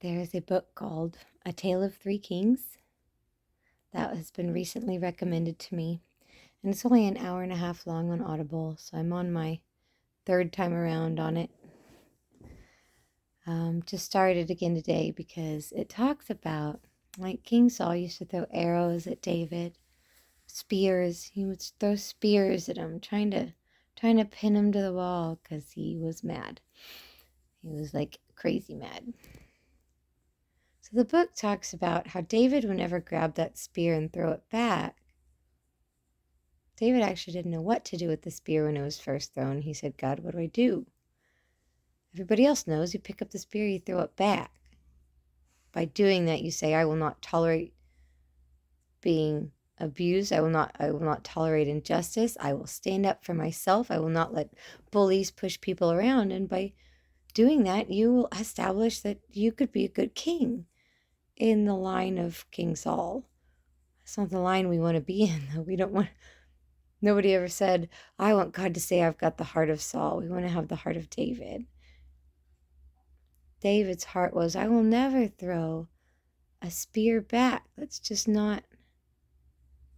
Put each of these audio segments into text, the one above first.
There is a book called A Tale of Three Kings that has been recently recommended to me. And it's only an hour and a half long on Audible, so I'm on my third time around on it. Just started again today because it talks about, like, King Saul used to throw arrows at David, spears. He would throw spears at him, trying to pin him to the wall because he was mad. He was like crazy mad. So the book talks about how David would never grab that spear and throw it back. David actually didn't know what to do with the spear when it was first thrown. He said, God, what do I do? Everybody else knows you pick up the spear, you throw it back. By doing that, you say, I will not tolerate being abused. I will not tolerate injustice. I will stand up for myself. I will not let bullies push people around. And by doing that, you will establish that you could be a good king in the line of King Saul. That's not the line we want to be in, though. We don't want. Nobody ever said, I want God to say I've got the heart of Saul. We want to have the heart of David. David's heart was, I will never throw a spear back. That's just not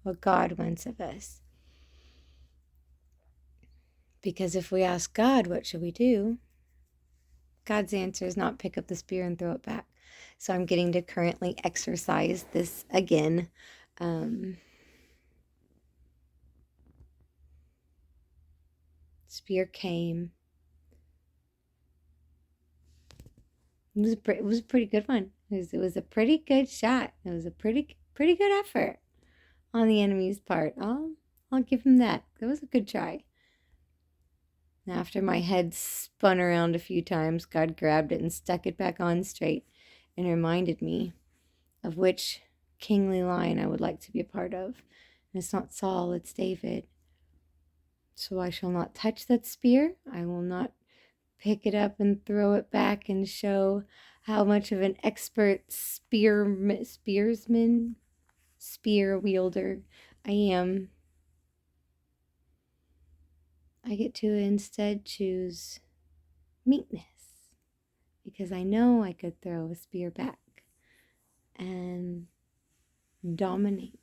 what God wants of us. Because if we ask God, what should we do? God's answer is not pick up the spear and throw it back. So I'm getting to currently exercise this again. Spear came. It was a pretty good one. It was a pretty good shot. It was a pretty good effort on the enemy's part. I'll give him that. It was a good try. And after my head spun around a few times, God grabbed it and stuck it back on straight and reminded me of which kingly line I would like to be a part of. And it's not Saul, it's David. So I shall not touch that spear. I will not pick it up and throw it back and show how much of an expert spear wielder I am. I get to instead choose meekness, because I know I could throw a spear back and dominate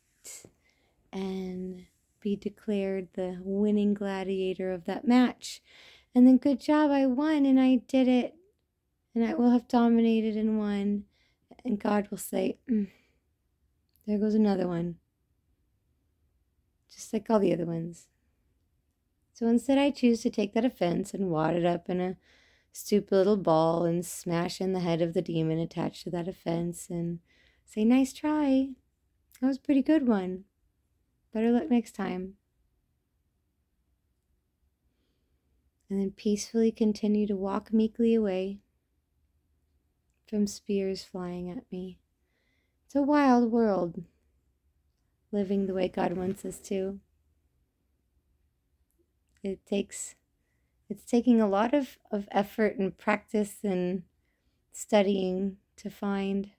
and be declared the winning gladiator of that match. And then, good job, I won and I did it. And I will have dominated and won. And God will say, there goes another one. Just like all the other ones. So instead I choose to take that offense and wad it up in a stupid little ball and smash in the head of the demon attached to that offense and say, nice try. That was a pretty good one. Better luck next time. And then peacefully continue to walk meekly away from spears flying at me. It's a wild world, living the way God wants us to. It's taking a lot of effort and practice and studying to find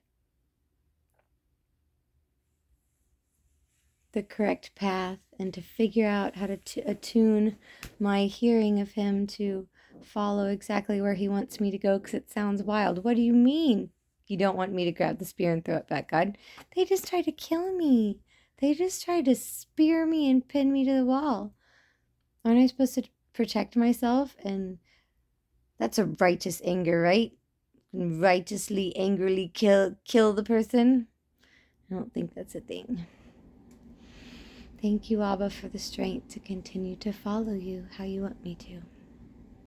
the correct path and to figure out how to attune my hearing of him to follow exactly where he wants me to go, because it sounds wild. What do you mean you don't want me to grab the spear and throw it back, God? They just tried to kill me. They just tried to spear me and pin me to the wall. Aren't I supposed to protect myself? And that's a righteous anger, right? And righteously, angrily kill the person? I don't think that's a thing. Thank you, Abba, for the strength to continue to follow you how you want me to.